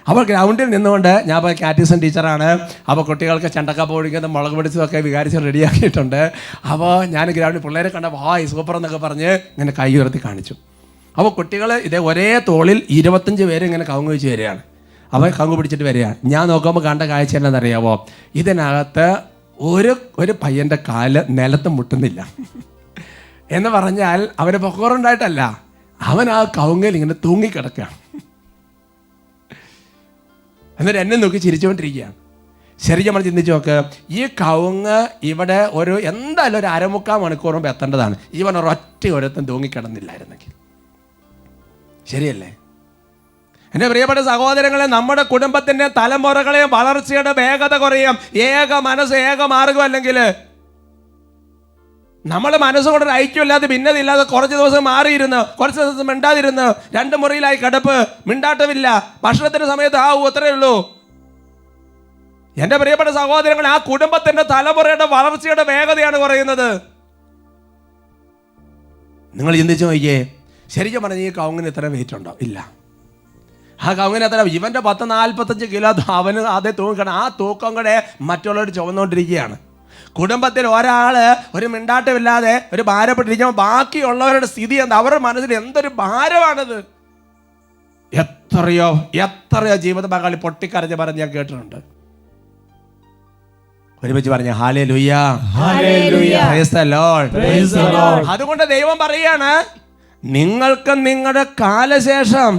അപ്പോൾ ഗ്രൗണ്ടിൽ നിന്നുകൊണ്ട് ഞാൻ ഇപ്പോൾ കാറ്റിസം ടീച്ചറാണ്. അപ്പോൾ കുട്ടികൾക്ക് ചെണ്ടക്ക പൊടിക്കുന്ന മുളക് പൊടിച്ചതൊക്കെ വികാരിച്ച് റെഡിയാക്കിയിട്ടുണ്ട്. അപ്പോൾ ഞാൻ ഗ്രൗണ്ടിൽ പിള്ളേരെ കണ്ടപ്പോൾ ഹായ് സൂപ്പർ എന്നൊക്കെ പറഞ്ഞ് ഇങ്ങനെ കൈ ഉയർത്തി കാണിച്ചു. അപ്പോൾ കുട്ടികൾ ഇതേ ഒരേ തോളിൽ 25 പേര് ഇങ്ങനെ കവുങ്ങ് വെച്ച് വരികയാണ്. അവർ കവുങ്ങ് പിടിച്ചിട്ട് വരികയാണ്. ഞാൻ നോക്കുമ്പോൾ കണ്ട കാഴ്ച എന്താണെന്നറിയാമോ? ഇതിനകത്ത് ഒരു പയ്യൻ്റെ കാല് നിലത്ത് മുട്ടുന്നില്ല എന്ന് പറഞ്ഞാൽ അവന് പൊക്കോറുണ്ടായിട്ടല്ല, അവൻ ആ കവുങ്ങിൽ ഇങ്ങനെ തൂങ്ങിക്കിടക്കുകയാണ്. എന്നിട്ട് എന്നെ നോക്കി ചിരിച്ചുകൊണ്ടിരിക്കുകയാണ്. ശരിക്കും നമ്മൾ ചിന്തിച്ച് നോക്ക്, ഈ കവുങ്ങ് ഇവിടെ എന്തായാലും ഒരു 1/4 മണിക്കൂർ മുമ്പ് എത്തേണ്ടതാണ്. ഇവൻ ഒരൊറ്റ ഒരുത്തും തൂങ്ങിക്കിടന്നില്ലായിരുന്നെങ്കിൽ. ശരിയല്ലേ? എൻ്റെ പ്രിയപ്പെട്ട സഹോദരങ്ങളെ, നമ്മുടെ കുടുംബത്തിൻ്റെ തലമുറകളെയും വളർച്ചയുടെ വേഗത കുറയും ഏക മനസ്സ് ഏക മാർഗം അല്ലെങ്കിൽ. നമ്മൾ മനസ്സുകൊണ്ട് ഐക്യമില്ലാതെ ഭിന്നതയില്ലാതെ കുറച്ച് ദിവസം മാറിയിരുന്ന്, കുറച്ച് ദിവസം മിണ്ടാതിരുന്ന്, 2 മുറിയിലായി കിടപ്പ്, മിണ്ടാട്ടമില്ല, ഭക്ഷണത്തിന് സമയത്ത് അത്രയേ ഉള്ളൂ. എൻ്റെ പ്രിയപ്പെട്ട സഹോദരങ്ങൾ, ആ കുടുംബത്തിൻ്റെ തലമുറയുടെ വളർച്ചയുടെ വേഗതയാണ് കുറയുന്നത്. നിങ്ങൾ ചിന്തിച്ചു നോക്കിയേ, ശരിക്കും പറഞ്ഞ ഈ കവുങ്ങിന് ഇത്ര വെയിറ്റ് ഉണ്ടോ? ഇല്ല. ആ കവുങ്ങിന് എത്ര? ഇവൻ്റെ 45 കിലോ അവന് അതേ തൂക്കണം. ആ തൂക്കം കൂടെ മറ്റുള്ളവർ ചുമന്നുകൊണ്ടിരിക്കുകയാണ്. കുടുംബത്തിൽ ഒരാൾ ഒരു മിണ്ടാട്ടമില്ലാതെ ഒരു ഭാരപ്പെട്ടിരിക്കുമ്പോൾ ബാക്കിയുള്ളവരുടെ സ്ഥിതി എന്താ? അവരുടെ മനസ്സിൽ എന്തൊരു ഭാരമാണത്. എത്രയോ ജീവിത പങ്കാളി പൊട്ടിക്കരഞ്ഞ് പറഞ്ഞ് ഞാൻ കേട്ടിട്ടുണ്ട്. ഒരുമിച്ച് പറഞ്ഞ ഹല്ലേലൂയ, പ്രൈസ് ദി ലോർഡ്. അതുകൊണ്ട് ദൈവം പറയാണ്, നിങ്ങൾക്ക് നിങ്ങളുടെ കാലശേഷം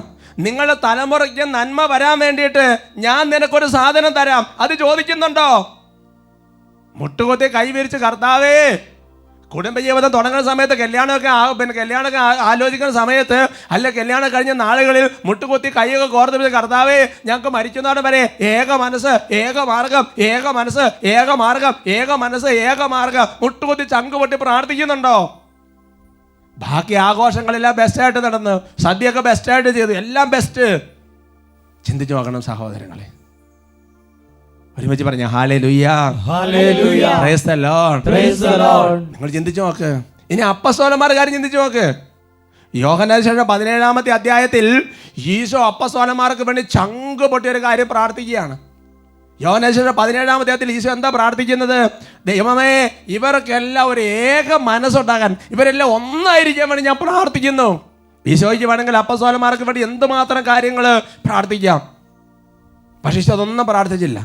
നിങ്ങളുടെ തലമുറയ്ക്ക് നന്മ വരാൻ വേണ്ടിയിട്ട് ഞാൻ നിനക്കൊരു സാധനം തരാം. അത് ചോദിക്കുന്നുണ്ടോ? മുട്ടുകൊത്തി കൈവിരിച്ച് കർത്താവേ, കുടുംബജീവിതം തുടങ്ങുന്ന സമയത്ത് കല്യാണമൊക്കെ ആലോചിക്കുന്ന സമയത്ത് അല്ല കല്യാണം കഴിഞ്ഞ നാളുകളിൽ മുട്ടുകൊത്തി കൈയൊക്കെ കോർത്ത് കർത്താവേ, ഞങ്ങൾക്ക് മരിക്കുന്നവിടെ വരെ ഏക മനസ്സ് ഏക മാർഗം, ഏക മനസ്സ് ഏക മാർഗം, ഏക മനസ്സ് ഏക മാർഗം മുട്ടുകൊത്തി ചങ്ക് പൊട്ടി പ്രാർത്ഥിക്കുന്നുണ്ടോ? ബാക്കി ആഘോഷങ്ങളെല്ലാം ബെസ്റ്റായിട്ട് നടന്നു, സദ്യയൊക്കെ ബെസ്റ്റായിട്ട് ചെയ്തു, എല്ലാം ബെസ്റ്റ്. ചിന്തിച്ചു നോക്കണം സഹോദരങ്ങളെ. ഒരുമിച്ച് പറഞ്ഞ ഹല്ലേലൂയ, പ്രൈസ് ദി ലോർഡ്. നിങ്ങൾ ചിന്തിച്ചു നോക്ക്. ഇനി അപ്പസ്തോലന്മാരുടെ കാര്യം ചിന്തിച്ചു നോക്ക്. യോഹന്നാൻ സുവിശേഷം 17-ാമത്തെ അധ്യായത്തിൽ ഈശോ അപ്പസ്തോലന്മാർക്ക് വേണ്ടി ചങ്ക് പൊട്ടിയൊരു കാര്യം പ്രാർത്ഥിക്കുകയാണ്. യോഹന്നാൻ സുവിശേഷം 17-ാം അധ്യായത്തിൽ ഈശോ എന്താ പ്രാർത്ഥിക്കുന്നത്? ദൈവമേ, ഇവർക്കെല്ലാം ഒരു ഏക മനസ്സുണ്ടാകാൻ, ഇവരെല്ലാം ഒന്നായിരിക്കാൻ വേണ്ടി ഞാൻ പ്രാർത്ഥിക്കുന്നു. ഈശോയ്ക്ക് വേണമെങ്കിൽ അപ്പസ്തോലന്മാർക്ക് വേണ്ടി എന്തുമാത്രം കാര്യങ്ങൾ പ്രാർത്ഥിക്കാം. പക്ഷേ ഈശോ അതൊന്നും പ്രാർത്ഥിച്ചില്ല.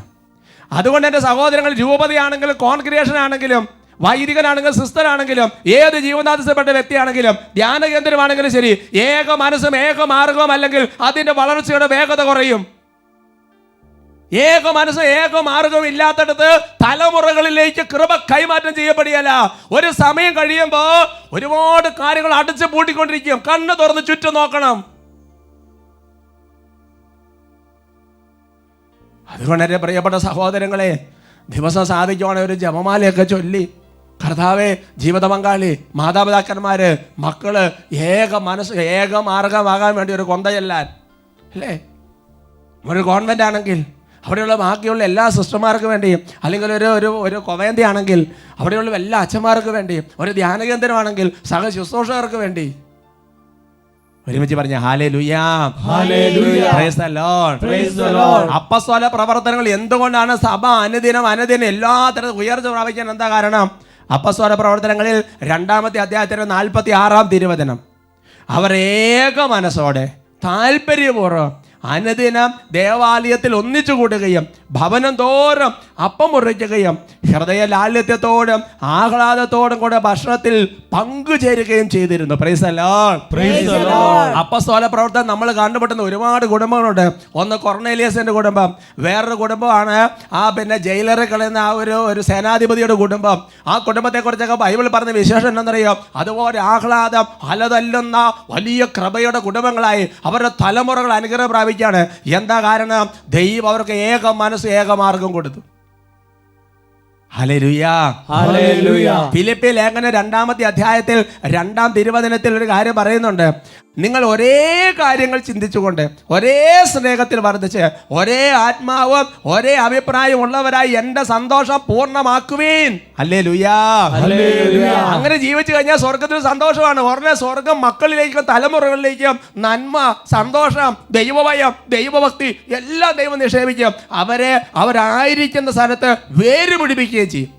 അതുകൊണ്ട് എൻ്റെ സഹോദരങ്ങൾ, രൂപതയാണെങ്കിലും കോൺഗ്രിഗേഷൻ ആണെങ്കിലും വൈദികനാണെങ്കിലും സിസ്റ്ററാണെങ്കിലും ഏത് ജീവനാഥിസപ്പെട്ട വ്യക്തിയാണെങ്കിലും ധ്യാന കേന്ദ്രമാണെങ്കിലും ശരി, ഏക മനസ്സും ഏക മാർഗവും അല്ലെങ്കിൽ അതിൻ്റെ വളർച്ചയുടെ വേഗത കുറയും. ഏക മനസ്സ് ഏക മാർഗം ഇല്ലാത്തടത്ത് തലമുറകളിലേക്ക് കൃപ കൈമാറ്റം ചെയ്യപ്പെടുകയല്ല. ഒരു സമയം കഴിയുമ്പോൾ ഒരുപാട് കാര്യങ്ങൾ അടച്ചു പൂട്ടിക്കൊണ്ടിരിക്കും. കണ്ണ് തുറന്ന് ചുറ്റും നോക്കണം. അതുകൊണ്ട് എൻ്റെ പ്രിയപ്പെട്ട സഹോദരങ്ങളെ, ദിവസം സാധിക്കുവാണെങ്കിൽ ഒരു ജപമാലയൊക്കെ ചൊല്ലി, കർത്താവേ, ജീവിത പങ്കാളി, മാതാപിതാക്കന്മാര്, മക്കള് ഏക മനസ്സ് ഏക മാർഗമാകാൻ വേണ്ടി ഒരു കൊന്ത ചെല്ലാൻ അല്ലേ? ഒരു കോൺവെൻ്റ് ആണെങ്കിൽ അവിടെയുള്ള ബാക്കിയുള്ള എല്ലാ സിസ്റ്റർമാർക്ക് വേണ്ടിയും, അല്ലെങ്കിൽ ഒരു കൊവേന്തി ആണെങ്കിൽ അവിടെയുള്ള എല്ലാ അച്ഛന്മാർക്ക് വേണ്ടിയും, ഒരു ധ്യാന കേന്ദ്രമാണെങ്കിൽ സഹ ശുശ്രൂഷകർക്ക് വേണ്ടി. ഒരുമിച്ച് പറഞ്ഞ ഹല്ലേലൂയ, പ്രൈസ് ദി ലോർഡ്. അപ്പസ്തോല പ്രവർത്തനങ്ങൾ എന്തുകൊണ്ടാണ് സഭ അനുദിനം എല്ലാ തരത്തിലും ഉയർച്ച പ്രാപിക്കാൻ എന്താ കാരണം? അപ്പസ്തോല പ്രവർത്തനങ്ങളിൽ 2-ാമത്തെ അധ്യായത്തിലെ 46-ാം തിരുവചനം, അവർ ഏക മനസ്സോടെ താല്പര്യപൂർവ്വം അനുദിനം ദേവാലയത്തിൽ ഒന്നിച്ചു കൂടുകയും ഭവനം തോറും അപ്പം മുറിക്കുകയും ഹൃദയ ലാളിത്യത്തോടും ആഹ്ലാദത്തോടും കൂടെ ഭക്ഷണത്തിൽ പങ്കുചേരുകയും ചെയ്തിരുന്നു. Price the Lord. അപ്പസ്തോല പ്രവർത്തനം നമ്മൾ കണ്ടുമുട്ടുന്ന ഒരുപാട് കുടുംബങ്ങളുണ്ട്. ഒന്ന് കൊർണേലിയസിന്റെ കുടുംബം, വേറൊരു കുടുംബമാണ് ജയിലറെ കളയുന്ന ഒരു സേനാധിപതിയുടെ കുടുംബം. ആ കുടുംബത്തെക്കുറിച്ചൊക്കെ ബൈബിൾ പറഞ്ഞ വിശേഷം എന്താണെന്നറിയോ? അതുപോലെ ആഹ്ലാദം അലതല്ലുന്ന വലിയ കൃപയുടെ കുടുംബങ്ങളായി അവരുടെ തലമുറകൾ അനുഗ്രഹം പ്രാപിക്കുകയാണ്. എന്താ കാരണം? ദൈവം അവർക്ക് ഏക മനസ്സ് ഏക മാർഗം കൊടുത്തു. ഹല്ലേലൂയ. ഫിലിപ്പി ലേഖനം 2-ാമത്തെ അധ്യായത്തിൽ 2-ാം തിരുവചനത്തിൽ ഒരു കാര്യം പറയുന്നുണ്ട്. നിങ്ങൾ ഒരേ കാര്യങ്ങൾ ചിന്തിച്ചുകൊണ്ട് ഒരേ സ്നേഹത്തിൽ വർദ്ധിച്ച് ഒരേ ആത്മാവും ഒരേ അഭിപ്രായം ഉള്ളവരായി എൻ്റെ സന്തോഷം പൂർണ്ണമാക്കുവീൻ. ഹല്ലേലൂയാ. ഹല്ലേലൂയ. അങ്ങനെ ജീവിച്ചു കഴിഞ്ഞാൽ സ്വർഗത്തിൽ സന്തോഷമാണ്. ഉടനെ സ്വർഗം മക്കളിലേക്കും തലമുറകളിലേക്കും നന്മ, സന്തോഷം, ദൈവഭയം, ദൈവഭക്തി എല്ലാം ദൈവം നിക്ഷേപിക്കും. അവരായിരിക്കുന്ന സ്ഥലത്ത് വേര് പിടിപ്പിക്കുകയും ചെയ്യും.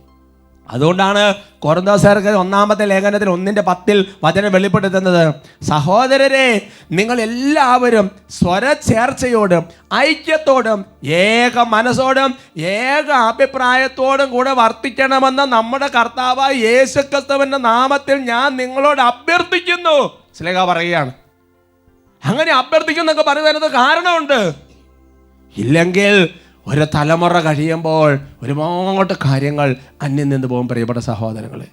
അതുകൊണ്ടാണ് കൊരിന്ത്യർക്ക് 1-ാമത്തെ ലേഖനത്തിൽ 1:10 വചനം വെളിപ്പെടുത്തുന്നത്, സഹോദരരെ നിങ്ങൾ എല്ലാവരും സ്വരചേർച്ചയോടും ഐക്യത്തോടും ഏക മനസ്സോടും ഏക അഭിപ്രായത്തോടും കൂടെ വർത്തിക്കണമെന്ന് നമ്മുടെ കർത്താവായ യേശുക്രിസ്തുവിന്റെ നാമത്തിൽ ഞാൻ നിങ്ങളോട് അഭ്യർത്ഥിക്കുന്നു. ശ്ലീഹ പറയുകയാണ്. അങ്ങനെ അഭ്യർത്ഥിക്കുന്നൊക്കെ പറയുന്നതിനകത്ത് കാരണമുണ്ട്. ഇല്ലെങ്കിൽ ഒരു തലമുറ കഴിയുമ്പോൾ ഒരുപാട് കാര്യങ്ങൾ അന്യം നിന്ന് പോകും. പ്രിയപ്പെട്ട സഹോദരങ്ങളെ,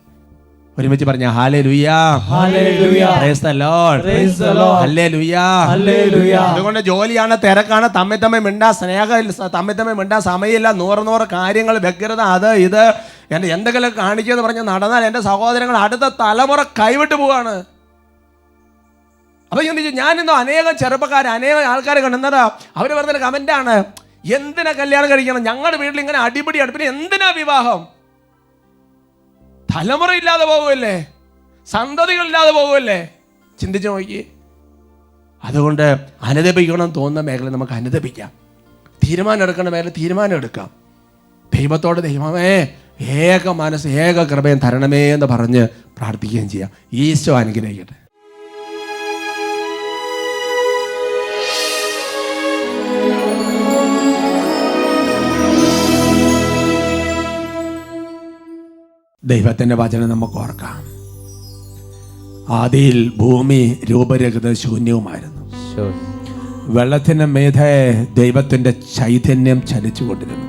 ഒരുമിച്ച് പറഞ്ഞ hallelujah, hallelujah. Praise the Lord, praise the Lord. Hallelujah, hallelujah. അതുകൊണ്ട് ജോലിയാണ്, തിരക്കാണ്, തമ്മിൽ മിണ്ടാൻ സ്നേഹം, തമ്മിൽ മിണ്ടാൻ സമയമില്ല, 100 കാര്യങ്ങൾ, വ്യഗ്രത, അത് ഇത് എന്തെങ്കിലും കാണിക്കുമെന്ന് പറഞ്ഞ് നടന്നാൽ എൻ്റെ സഹോദരങ്ങൾ അടുത്ത തലമുറ കൈവിട്ട് പോവാണ്. അപ്പൊ ഞാൻ ഇന്നോ അനേകം ചെറുപ്പക്കാർ, അനേകം ആൾക്കാരെ കണ്ടെന്നതാ. അവർ പറഞ്ഞൊരു കമന്റാണ്, എന്തിനാ കല്യാണം കഴിക്കണം, ഞങ്ങളുടെ വീട്ടിൽ ഇങ്ങനെ അടിപിടിയാണ്, പിന്നെ എന്തിനാ വിവാഹം? തലമുറ ഇല്ലാതെ പോകുമല്ലേ, സന്തതികൾ ഇല്ലാതെ പോകുമല്ലേ? ചിന്തിച്ചു നോക്കി. അതുകൊണ്ട് അനുദപിക്കണം തോന്നുന്ന മേഖല നമുക്ക് അനുദപിക്കാം, തീരുമാനം എടുക്കേണ്ട മേഖല തീരുമാനം എടുക്കാം. ദൈവത്തോട് ദൈവമേ ഏക മനസ്സ് ഏക കൃപയും തരണമേ എന്ന് പറഞ്ഞ് പ്രാർത്ഥിക്കുകയും ചെയ്യാം. ഈശോ അനുഗ്രഹിക്കട്ടെ. ദൈവത്തിൻ്റെ വചനം നമുക്ക് ഓർക്കാം. ആദിയിൽ ഭൂമി രൂപരഹിത ശൂന്യവുമായിരുന്നു. വെള്ളത്തിന് മീതെ ദൈവത്തിൻ്റെ ചൈതന്യം ചലിച്ചുകൊണ്ടിരുന്നു.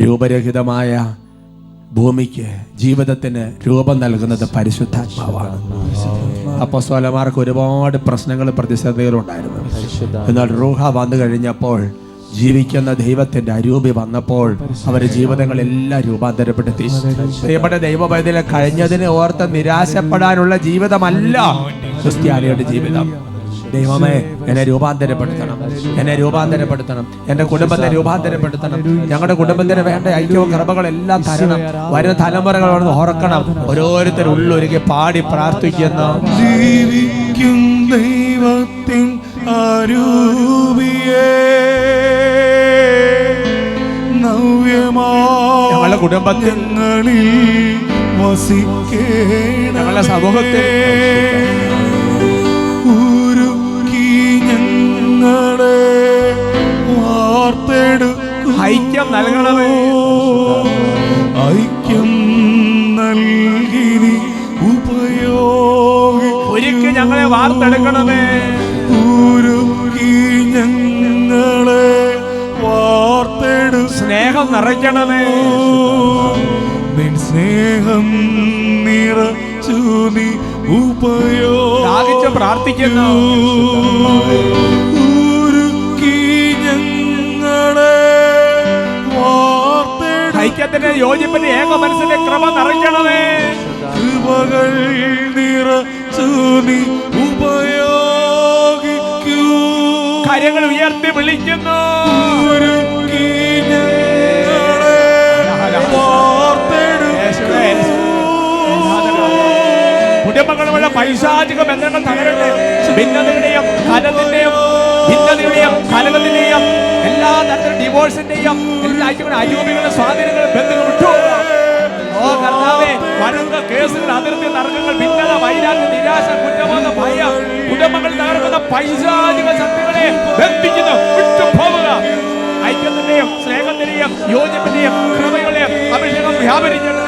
രൂപരഹിതമായ ഭൂമിക്ക് ജീവിതത്തിന് രൂപം നൽകുന്നത് പരിശുദ്ധാത്മാവാണ്. അപ്പോസ്തലന്മാർക്ക് ഒരുപാട് പ്രശ്നങ്ങൾ, പ്രതിസന്ധികളുണ്ടായിരുന്നു. എന്നാൽ റൂഹ വന്നു കഴിഞ്ഞപ്പോൾ, ജീവിക്കുന്ന ദൈവത്തിന്റെ അരൂപി വന്നപ്പോൾ അവരുടെ ജീവിതങ്ങളെല്ലാം രൂപാന്തരപ്പെടുത്തി. പ്രിയപ്പെട്ട ദൈവപൈതലെ, കഴിഞ്ഞതിനെ ഓർത്ത് നിരാശപ്പെടാനുള്ള ജീവിതമല്ല ക്രിസ്ത്യാനിയുടെ ജീവിതം. ദൈവമേ എന്നെ രൂപാന്തരപ്പെടുത്തണം, എന്നെ രൂപാന്തരപ്പെടുത്തണം, എൻ്റെ കുടുംബത്തെ രൂപാന്തരപ്പെടുത്തണം, ഞങ്ങളുടെ കുടുംബത്തിന് വേണ്ട ഐക്യവും കൃപകളെല്ലാം തരണം. വരുന്ന തലമുറകളോട് ഓർക്കണം. ഓരോരുത്തരും ഉള്ളൊരുക്കി പാടി പ്രാർത്ഥിക്കുന്നു. ജീവിക്കും ദൈവത്തിൻ അരൂപിയേ, ഞങ്ങളുടെ കുടുംബത്തിൽ, ഞങ്ങളുടെ സമൂഹത്തിൽ ഐക്യം നൽകണമേ, ഐക്യം നൽകി ഒരുക്കി ഞങ്ങളെ വാർത്തെടുക്കണമേ, ഞങ്ങളെ വാർത്തെടു, സ്നേഹം നിറയ്ക്കണമേ, നിൻ സ്നേഹം നിറച്ചു നീ ദാഹിച്ച് പ്രാർത്ഥിക്കുന്നു. ഐക്യത്തിന്റെ യോജിപ്പിന്റെ ഏക മനസ്സിന്റെ കൃപ നിറയ്ക്കണമേ, കൃപകൾ നിറച്ചു നീ ഉപയോഗിക്കൂ. കാര്യങ്ങൾ ഉയർത്തി വിളിക്കുന്നു. കുടുംബങ്ങളുള്ള പൈശാചിക ബന്ധങ്ങൾ തകരട്ടെ. ഭിന്നതയുടെയും കലഹത്തിന്റെയും കലഹത്തിന്റെയും എല്ലാ തരത്തിലും ഡിവോഴ്സിന്റെയും എല്ലാ അരൂപികളുടെ സ്വാധീനങ്ങളും ബന്ധങ്ങൾ വിട്ടുപോകാം. ഓ കർത്താവേ, വരുന്ന കേസുകൾ, അതിർത്തി തർക്കങ്ങൾ, ഭിന്നത, വൈരാഗ്യം, നിരാശ, കുറ്റബോധം, ഭയം, കുടുംബങ്ങൾ തകർക്കുന്ന പൈശാചിക ശക്തികളെ ബന്ധിക്കുന്നു, വിട്ടുപോവുക. ഐക്യത്തിന്റെയും സ്നേഹത്തിന്റെയും യോജിപ്പിന്റെയും കൃപയുടെയും അഭിഷേകം വ്യാപരിക്കണം.